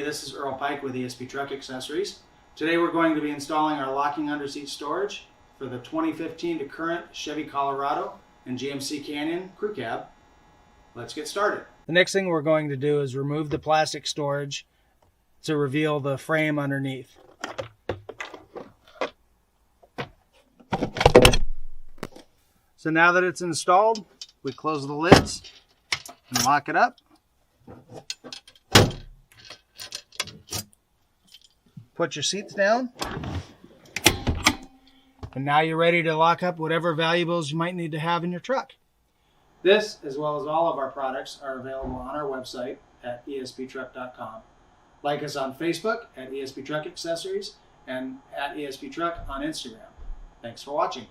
this is Earl Pike with ESP Truck Accessories. Today we're going to be installing our locking underseat storage for the 2015 to current Chevy Colorado and GMC Canyon crew cab. Let's get started. The next thing we're going to do is remove the plastic storage to reveal the frame underneath. So now that it's installed, we close the lids and lock it up. Put your seats down. And now you're ready to lock up whatever valuables you might need to have in your truck. This, as well as all of our products, are available on our website at esptruck.com. Like us on Facebook at ESP Truck Accessories and at ESP Truck on Instagram. Thanks for watching.